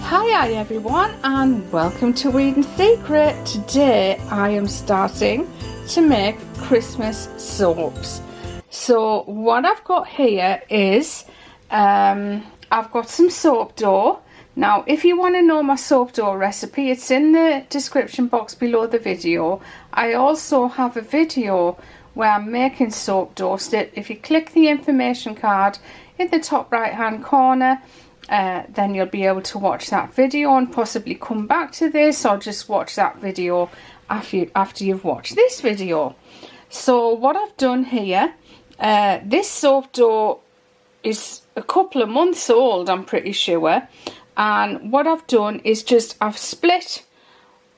Hi everyone and welcome to Eden Secret. Today I am starting to make Christmas soaps. So what I've got here is I've got some soap dough. Now if you want to know my soap dough recipe, it's in the description box below the video. I also have a video where I'm making soap dough. So if you click the information card in the top right hand corner, then you'll be able to watch that video and possibly come back to this, or just watch that video after you've watched this video. So what I've done here, this soap dough is a couple of months old, I'm pretty sure, and what I've done is I've split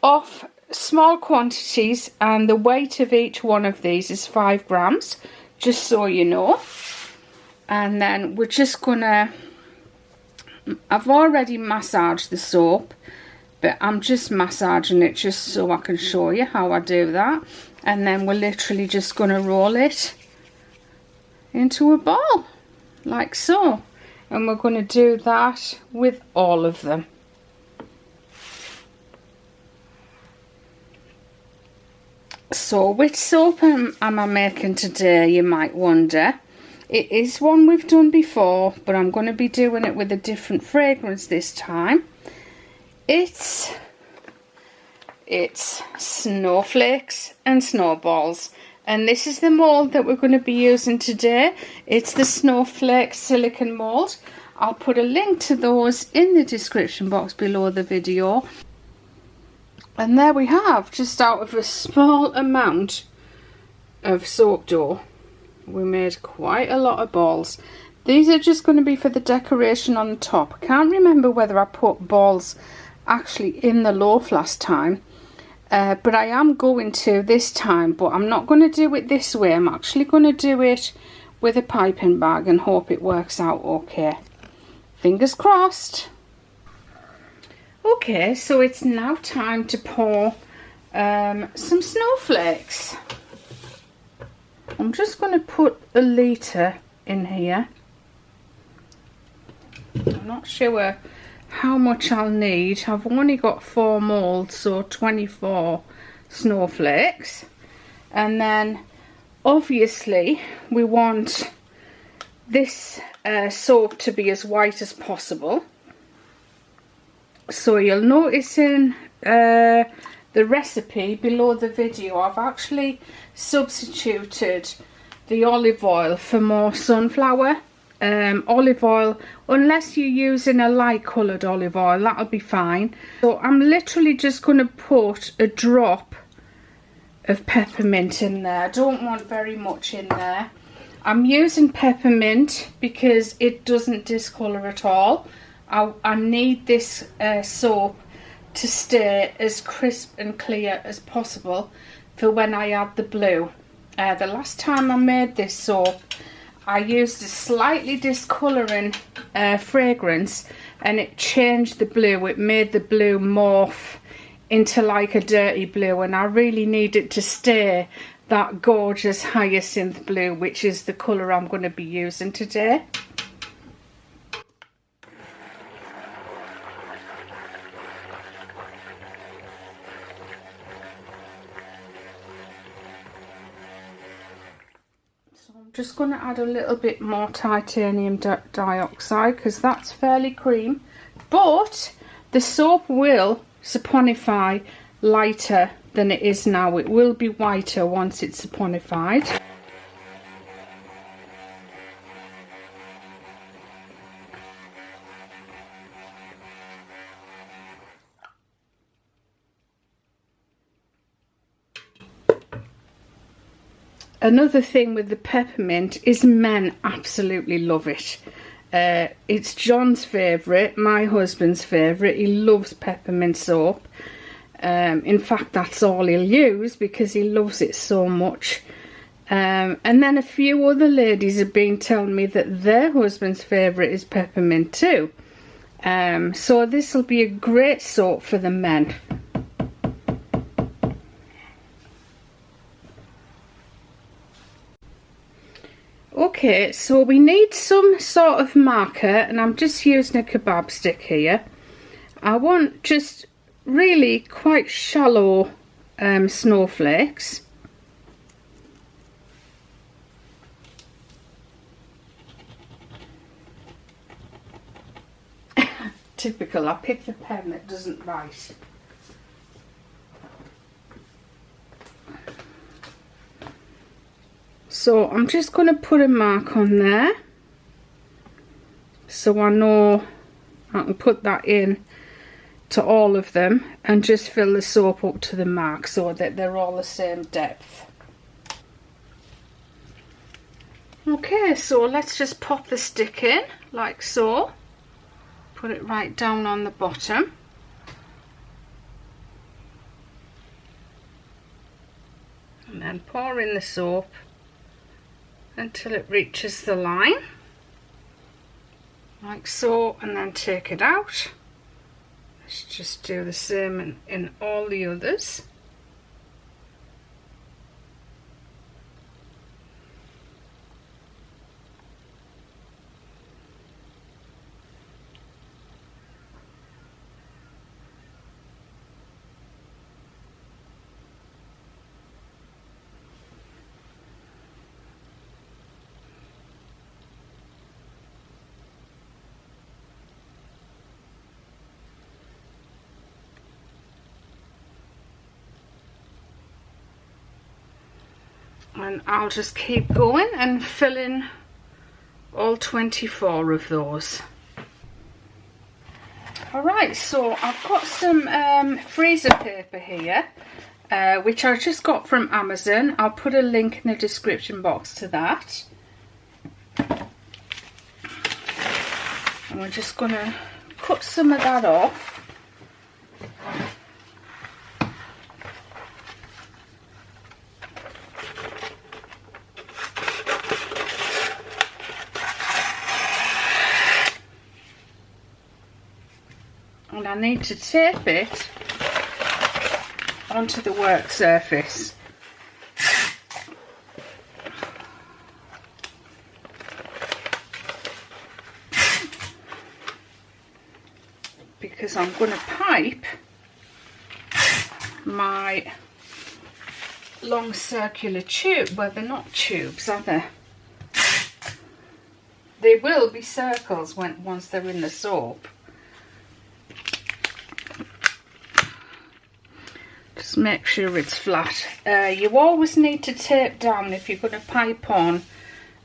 off small quantities, and the weight of each one of these is 5 grams, just so you know. And then we're just gonna, I've already massaged the soap, but I'm just massaging it just so I can show you how I do that. And then we're literally just going to roll it into a ball, like so. And we're going to do that with all of them. So which soap am I making today, you might wonder. It is one we've done before, but I'm going to be doing it with a different fragrance this time. It's Snowflakes and Snowballs, and this is the mould that we're going to be using today. It's the Snowflake silicone mould. I'll put a link to those in the description box below the video. And there we have, just out of a small amount of soap dough, we made quite a lot of balls. These are just going to be for the decoration on the top. I can't remember whether I put balls actually in the loaf last time, but I am going to this time, but I'm not going to do it this way. I'm actually going to do it with a piping bag and hope it works out okay. Fingers crossed. Okay, so it's now time to pour some snowflakes. I'm just going to put a litre in here. I'm not sure how much I'll need. I've only got 4 moulds, so 24 snowflakes. And then obviously we want this soap to be as white as possible. So you'll notice in the recipe below the video, I've actually substituted the olive oil for more sunflower olive oil. Unless you're using a light coloured olive oil, that'll be fine. So I'm literally just going to put a drop of peppermint in there. I don't want very much in there. I'm using peppermint because it doesn't discolour at all. I need this soap to stay as crisp and clear as possible for when I add the blue. The last time I made this soap, I used a slightly discolouring fragrance, and it changed the blue. It made the blue morph into like a dirty blue, and I really need it to stay that gorgeous hyacinth blue, which is the colour I'm going to be using today. Just going to add a little bit more titanium dioxide because that's fairly cream, but the soap will saponify lighter than it is now. It will be whiter once it's saponified. Another thing with the peppermint is men absolutely love it. It's John's favourite, my husband's favourite. He loves peppermint soap. In fact, that's all he'll use because he loves it so much. And then a few other ladies have been telling me that their husband's favourite is peppermint too. So this will be a great soap for the men. Okay, so we need some sort of marker, and I'm just using a kebab stick here. I want just really quite shallow snowflakes. Typical, I picked the pen that doesn't write. So I'm just going to put a mark on there, so I know I can put that in to all of them and just fill the soap up to the mark so that they're all the same depth. Okay, so let's just pop the stick in like so. Put it right down on the bottom. And then pour in the soap until it reaches the line. Like so, and then take it out. Let's just do the same in all the others. And I'll just keep going and fill in all 24 of those. Alright, so I've got some freezer paper here, which I just got from Amazon. I'll put a link in the description box to that. And we're just going to cut some of that off. And I need to tape it onto the work surface. Because I'm going to pipe my long circular tube. Well, they're not tubes, are they? They will be circles once they're in the soap. Just make sure it's flat. You always need to tape down if you're going to pipe on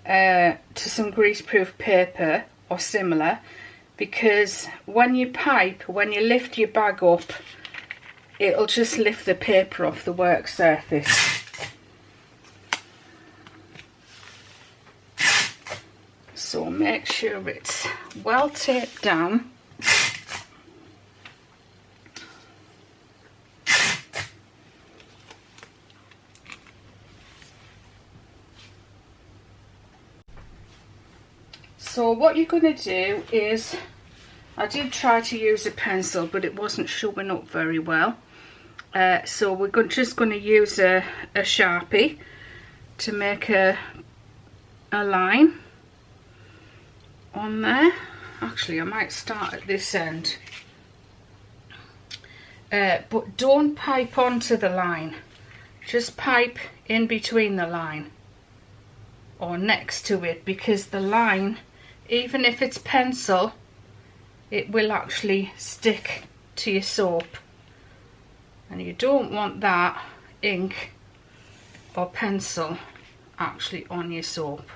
to some greaseproof paper or similar, because when you pipe, when you lift your bag up, it'll just lift the paper off the work surface. So make sure it's well taped down. So what you're going to do is, I did try to use a pencil but it wasn't showing up very well, so we're just going to use a Sharpie to make a line on there. Actually, I might start at this end, but don't pipe onto the line, just pipe in between the line or next to it, because the line, even if it's pencil, it will actually stick to your soap, and you don't want that ink or pencil actually on your soap.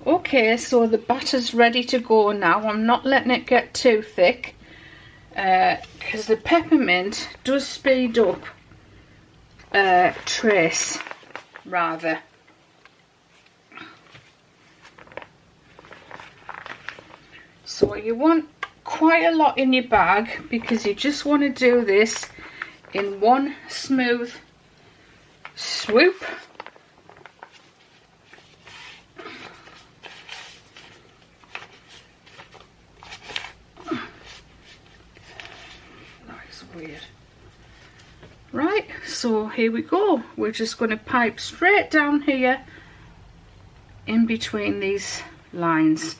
Okay, so the batter's ready to go now. I'm not letting it get too thick, because the peppermint does speed up trace rather. So you want quite a lot in your bag, because you just want to do this in one smooth swoop. weird. Right, so here we go. We're just going to pipe straight down here in between these lines.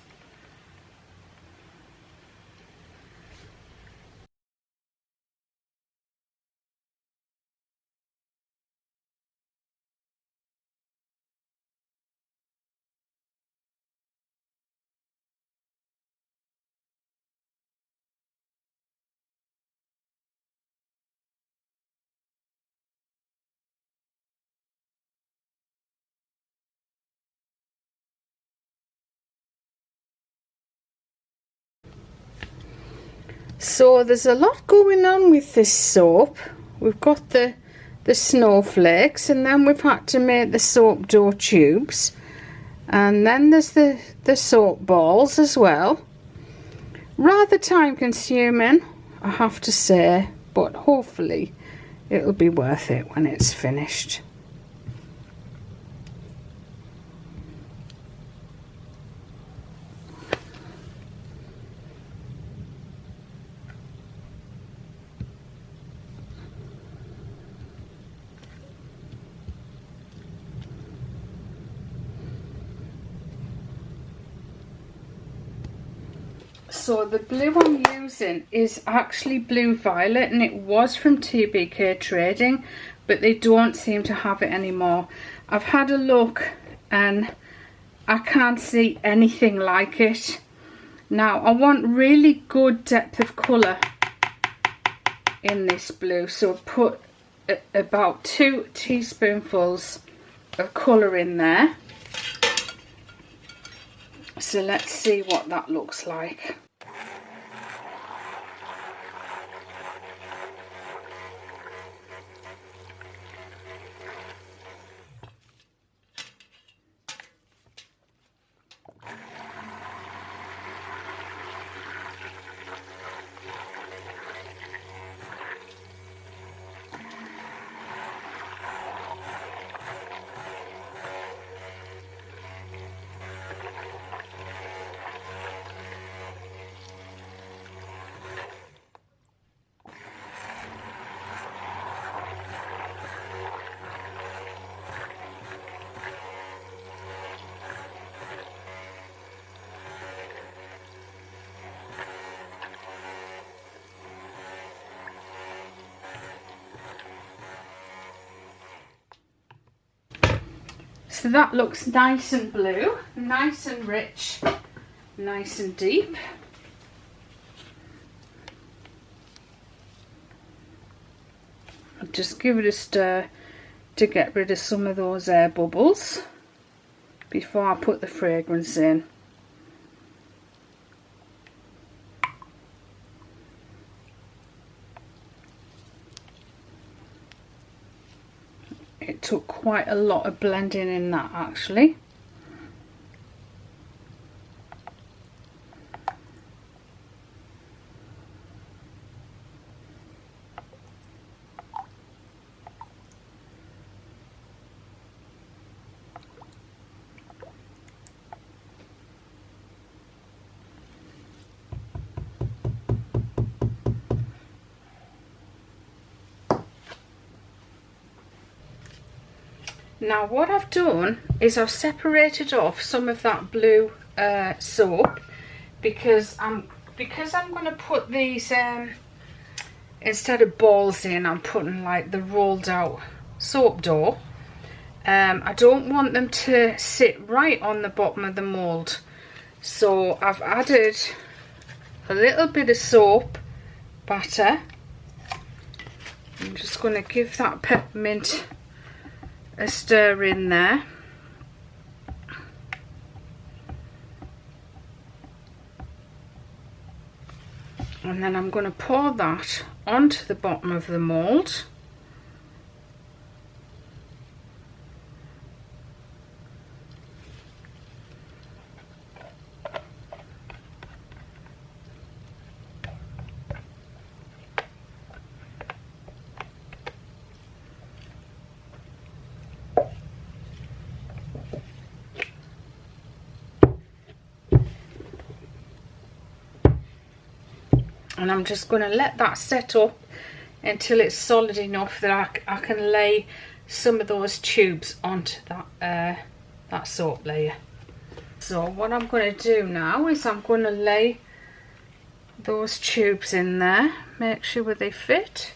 So there's a lot going on with this soap. We've got the snowflakes, and then we've had to make the soap dough tubes, and then there's the soap balls as well. Rather time consuming, I have to say, but hopefully it'll be worth it when it's finished. So the blue I'm using is actually blue violet, and it was from TKB Trading, but they don't seem to have it anymore. I've had a look and I can't see anything like it. Now I want really good depth of colour in this blue, so I've put about 2 teaspoonfuls of colour in there. So let's see what that looks like. So that looks nice and blue, nice and rich, nice and deep. I'll just give it a stir to get rid of some of those air bubbles before I put the fragrance in. It took quite a lot of blending in that actually. Now what I've done is I've separated off some of that blue soap because I'm going to put these instead of balls in, I'm putting like the rolled out soap dough. I don't want them to sit right on the bottom of the mould, so I've added a little bit of soap batter. I'm just going to give that peppermint a stir in there. And then I'm going to pour that onto the bottom of the mould. And I'm just going to let that set up until it's solid enough that I can lay some of those tubes onto that soap layer. So what I'm going to do now is I'm going to lay those tubes in there, make sure they fit.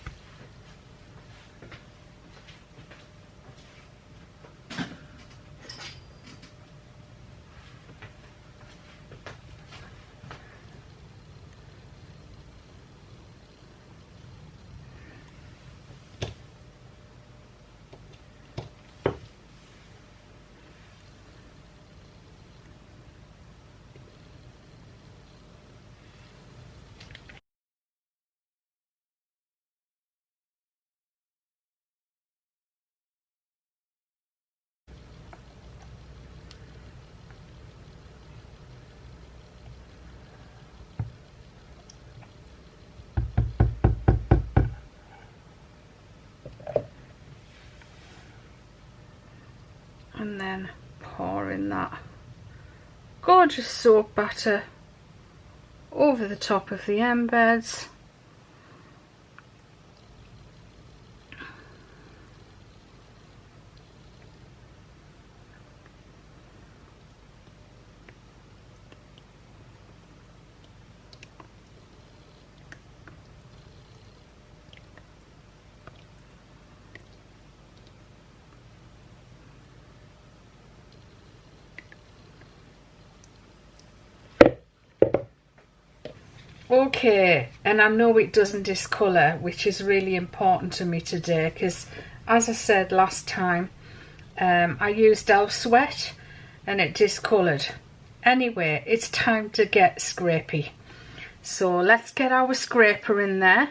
And then pour in that gorgeous soap batter over the top of the embeds. Okay, and I know it doesn't discolour, which is really important to me today, because as I said last time, I used elf sweat and it discoloured. Anyway, it's time to get scrapey. So let's get our scraper in there.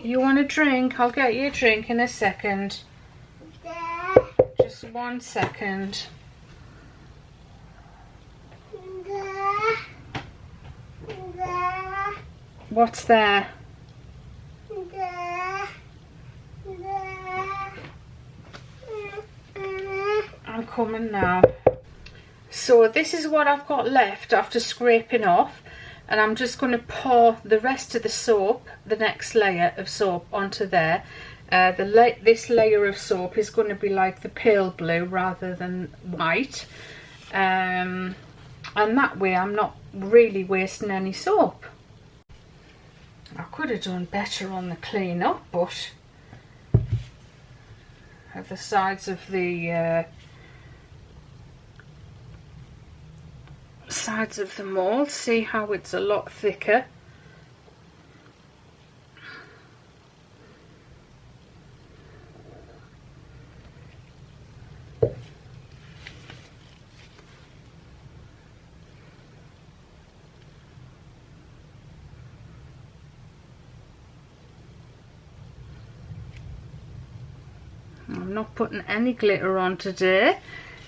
You want a drink? I'll get you a drink in a second. Just 1 second. What's there? I'm coming now. So this is what I've got left after scraping off, and I'm just going to pour the rest of the soap, the next layer of soap, onto there. This layer of soap is going to be like the pale blue rather than white, and that way I'm not really wasting any soap. I could have done better on the clean up, but at the sides of the mould, see how it's a lot thicker. I'm not putting any glitter on today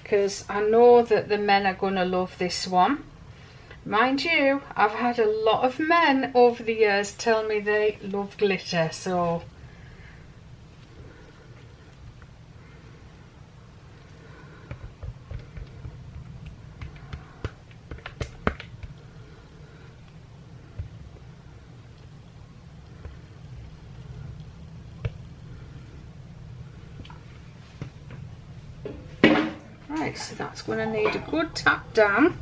because I know that the men are going to love this one. Mind you, I've had a lot of men over the years tell me they love glitter, so right, so that's going to need a good tap down.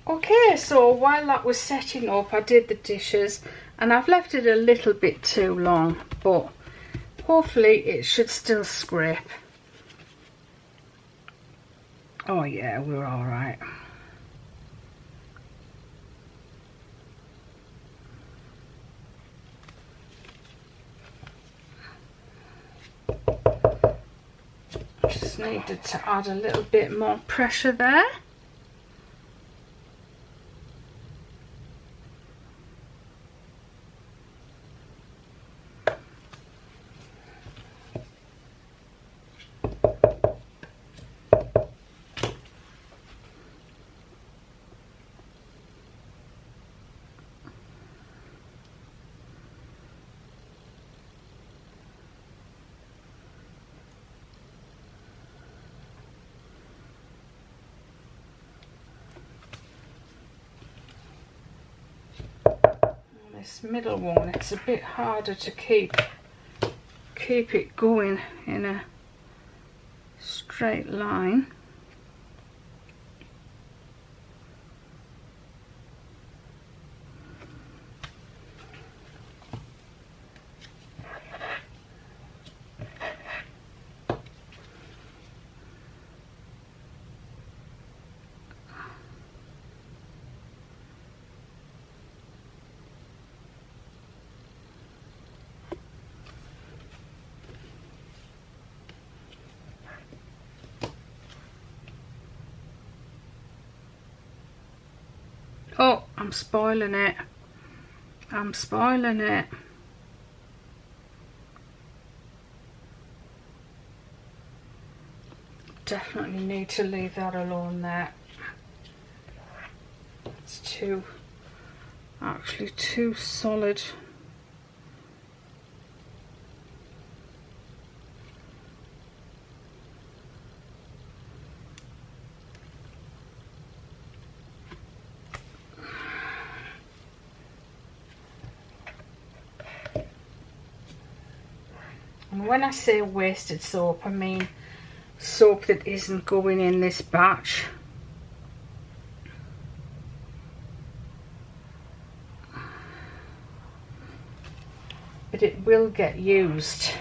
Okay, so while that was setting up, I did the dishes, and I've left it a little bit too long, but hopefully it should still scrape. Oh yeah, we're all right. Just needed to add a little bit more pressure there. This middle one, it's a bit harder to keep it going in a straight line. Oh, I'm spoiling it. I'm spoiling it. Definitely need to leave that alone there. It's actually too solid. And when I say wasted soap, I mean soap that isn't going in this batch. But it will get used.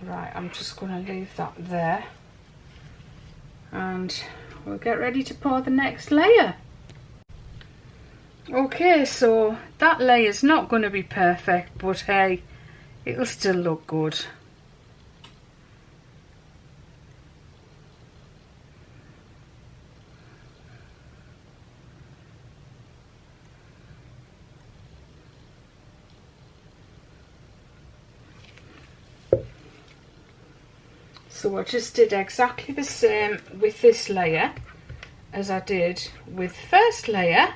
Right, I'm just going to leave that there and we'll get ready to pour the next layer. Okay, so that layer's not going to be perfect, but hey, it'll still look good. So I just did exactly the same with this layer as I did with the first layer.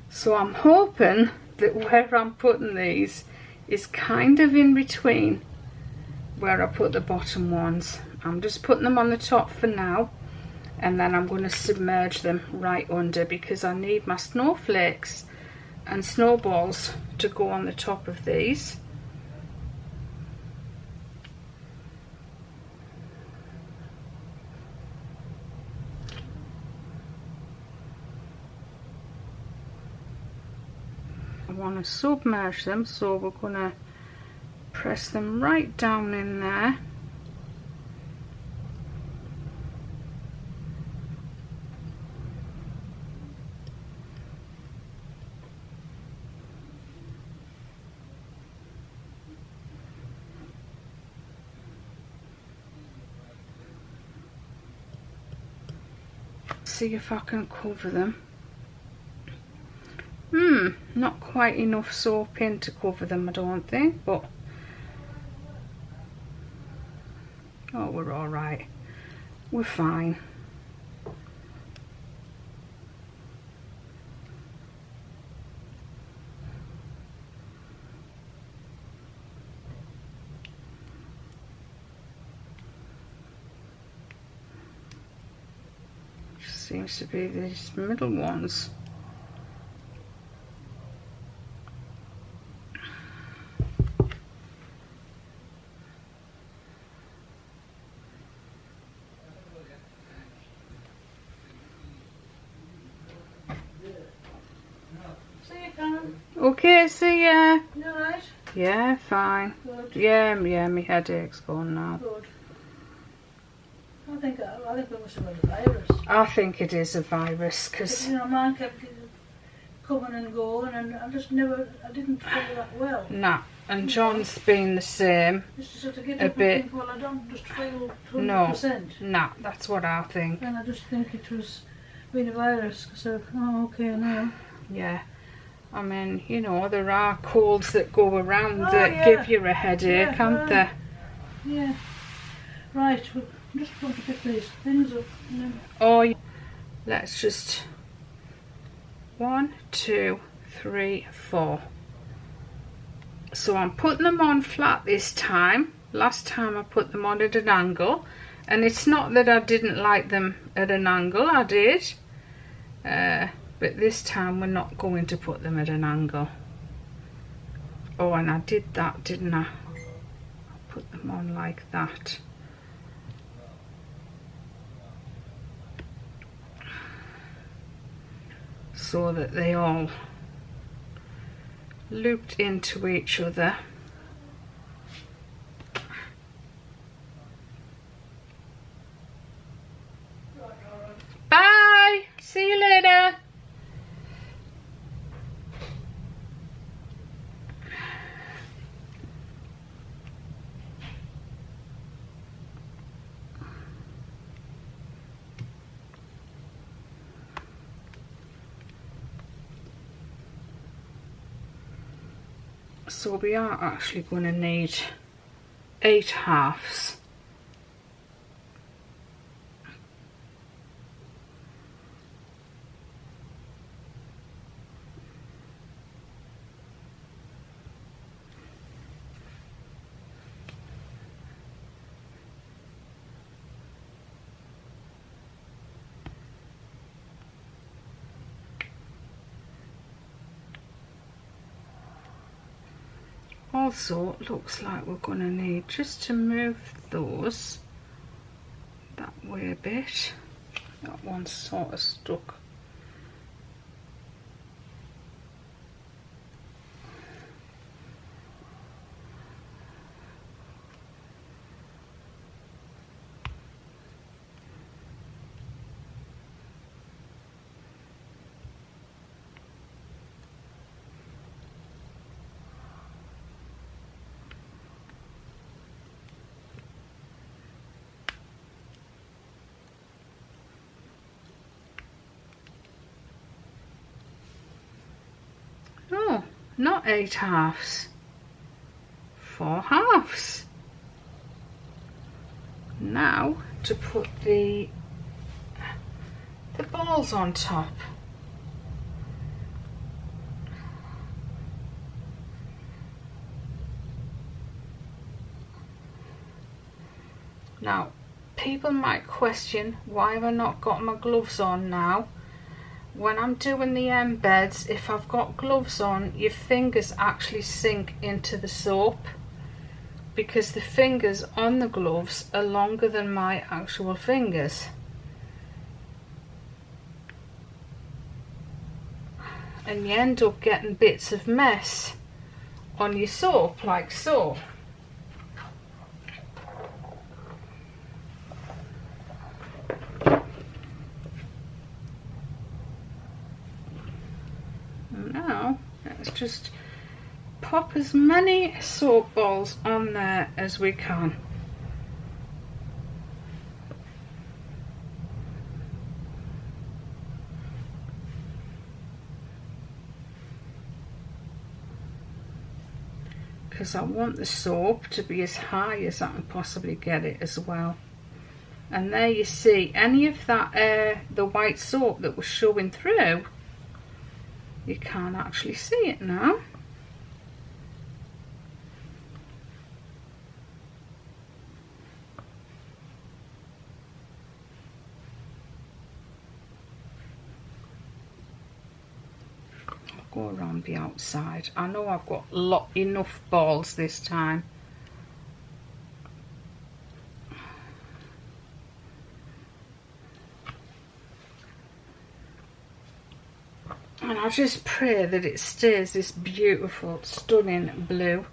So I'm hoping that where I'm putting these is kind of in between where I put the bottom ones. I'm just putting them on the top for now, and then I'm going to submerge them right under because I need my snowflakes and snowballs to go on the top of these. I want to submerge them, so we're going to press them right down in there. See if I can cover them. Not quite enough soap in to cover them, I don't think, but oh, we're all right. We're fine. Seems to be these middle ones. Okay, see ya. You alright? Yeah, fine. Good. Yeah, my headache's gone now. Good. I think we must have had a virus. I think it is a virus, because... You know, mine kept coming and going, and I didn't feel that well. Nah, and John's been the same. Just to sort of get A up bit. and think, well, I don't just feel 100%. No, nah, that's what I think. And I just think it was being a virus, so, oh, okay, now. Yeah. I mean, you know, there are colds that go around that yeah. give you a headache, aren't there? Yeah. Right, I'm just going to pick these things up. Oh, let's just... 1, 2, 3, 4. So I'm putting them on flat this time. Last time I put them on at an angle. And it's not that I didn't like them at an angle, I did. But this time we're not going to put them at an angle. Oh, and I did that, didn't I? I put them on like that. So that they all looped into each other. Bye! See you later! So we are actually going to need 8 halves. Also, it looks like we're going to need just to move those that way a bit. That one's sort of stuck. Oh, not 8 halves, 4 halves. Now to put the balls on top. Now, people might question why have I not got my gloves on now. When I'm doing the embeds, if I've got gloves on, your fingers actually sink into the soap because the fingers on the gloves are longer than my actual fingers. And you end up getting bits of mess on your soap, like so. Now let's just pop as many soap balls on there as we can. Because I want the soap to be as high as I can possibly get it as well. And there you see any of that the white soap that was showing through. You can't actually see it now. go around the outside. I know I've got enough balls this time. And I just pray that it stays this beautiful, stunning blue.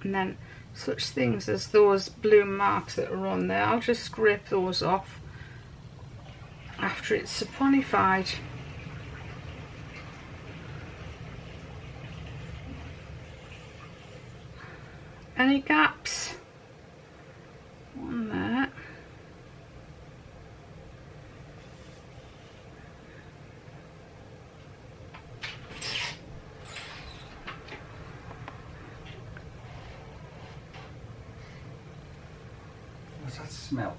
And then such things as those blue marks that are on there, I'll just scrape those off after it's saponified. Any gaps on there? What's that smell?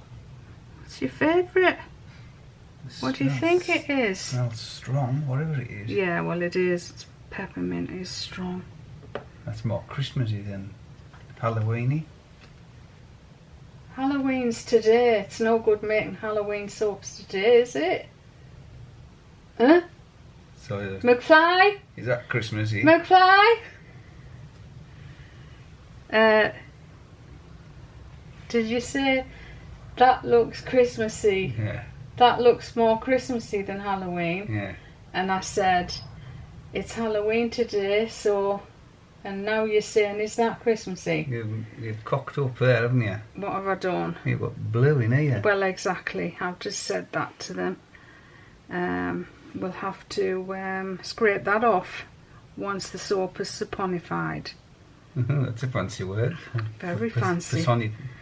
What's your favourite? What do you think it is? Smells strong, whatever it is. Yeah, well it is. It's peppermint is strong. That's more Christmassy than Halloweeny. Halloween's today. It's no good making Halloween soaps today, is it? Huh? So McFly? is that Christmassy? McFly? Did you say that looks Christmassy? Yeah. That looks more Christmassy than Halloween. Yeah. And I said, it's Halloween today, so... And now you're saying, is that Christmassy? You've cocked up there, haven't you? What have I done? You've got blue in here. Well, exactly. I've just said that to them. We'll have to scrape that off once the soap is saponified. That's a fancy word. Very fancy.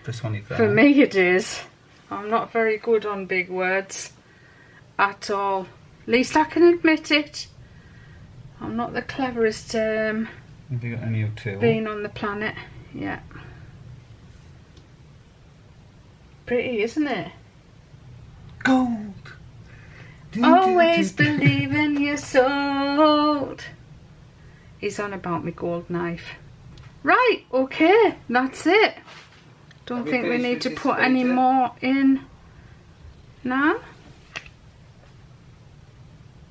Personified. For me it is. I'm not very good on big words at all. Least I can admit it. I'm not the cleverest Have you got any of two? being on the planet. Yeah. Pretty, isn't it? Gold! Always believing you're sold. He's on about me gold knife. Right, okay, that's it. Don't think we need to put any more in now.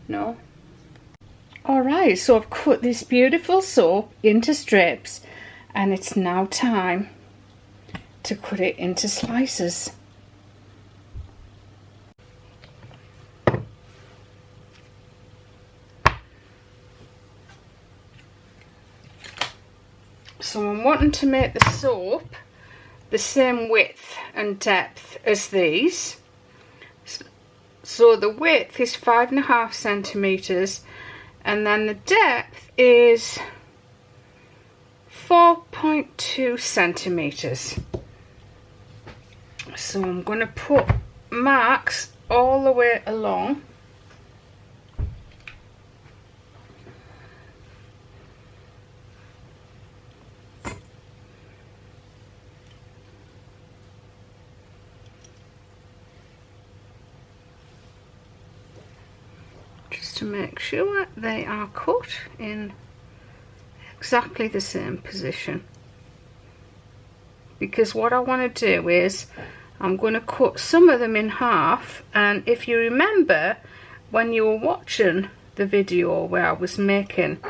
No. Alright, so I've cut this beautiful soap into strips and it's now time to cut it into slices. So I'm wanting to make the soap the same width and depth as these. So the width is 5.5 centimetres and then the depth is 4.2 centimetres. So I'm going to put marks all the way along. Just to make sure they are cut in exactly the same position, because what I want to do is I'm going to cut some of them in half. And if you remember when you were watching the video where I was making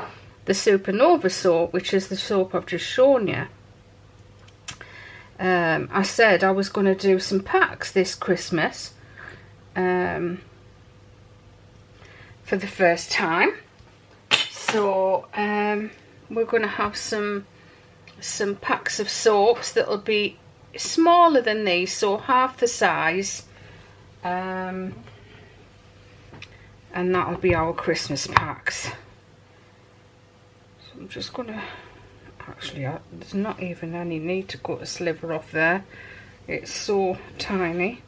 the Supernova soap, which is the soap I've just shown you, I said I was going to do some packs this Christmas for the first time. So we're going to have some packs of soaps that'll be smaller than these, so half the size, and that'll be our Christmas packs. So I'm just going to, actually there's not even any need to cut a sliver off there, it's so tiny.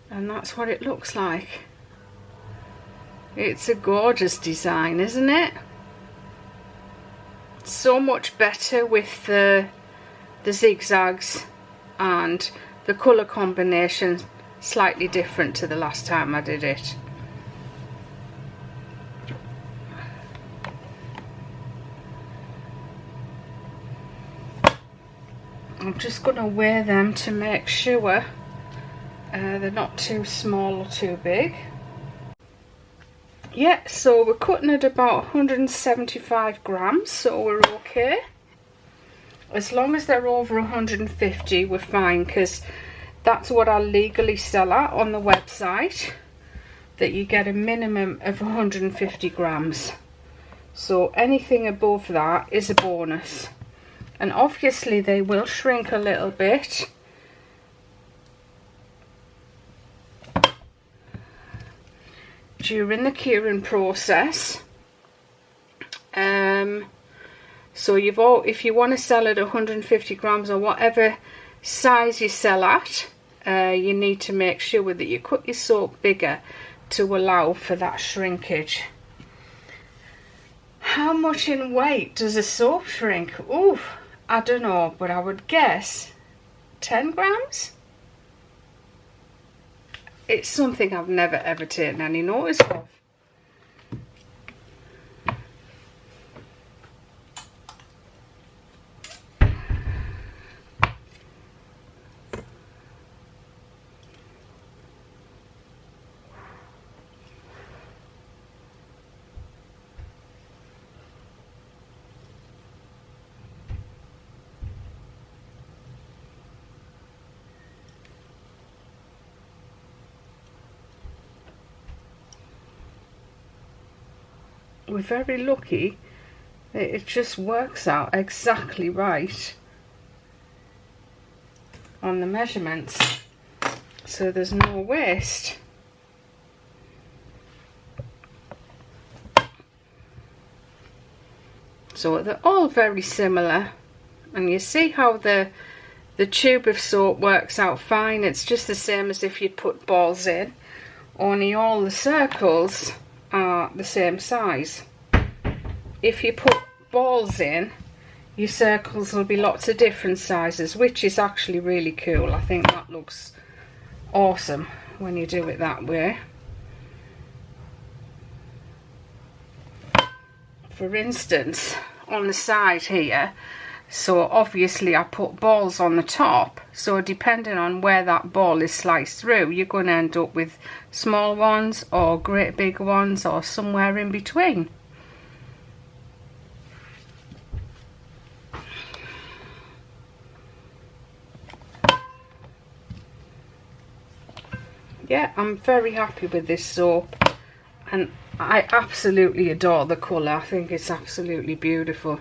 And that's what it looks like. It's a gorgeous design, isn't it? So much better with the zigzags, and the colour combination slightly different to the last time I did it. I'm just going to weigh them to make sure they're not too small or too big. Yeah, so we're cutting at about 175 grams, so we're okay. As long as they're over 150, we're fine, because that's what I legally sell at on the website, that you get a minimum of 150 grams. So anything above that is a bonus. And obviously they will shrink a little bit. During the curing process. So if you want to sell at 150 grams or whatever size you sell at, you need to make sure that you cut your soap bigger to allow for that shrinkage. How much in weight does a soap shrink? Ooh, I don't know, but I would guess 10 grams. It's something I've never ever taken any notice of. We're very lucky that it just works out exactly right on the measurements, so there's no waste. So they're all very similar, and you see how the tube of soap works out fine. It's just the same as if you'd put balls in, only all the circles are the same size. If you put balls in, your circles will be lots of different sizes, which is actually really cool. I think that looks awesome when you do it that way. For instance, on the side here, so obviously I put balls on the top, so depending on where that ball is sliced through, you're going to end up with small ones or great big ones or somewhere in between. Yeah, I'm very happy with this soap, and I absolutely adore the colour. I think it's absolutely beautiful.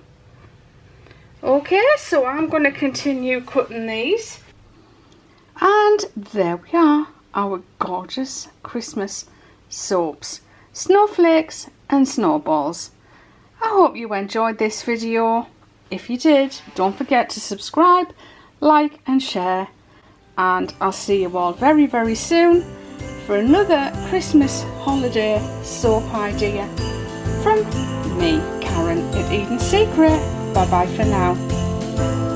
Okay, so I'm going to continue cutting these. And there we are, our gorgeous Christmas soaps, Snowflakes and Snowballs. I hope you enjoyed this video. If you did, don't forget to subscribe, like and share. And I'll see you all very, very soon for another Christmas holiday soap idea from me, Karen at Eden Secret. Bye bye for now.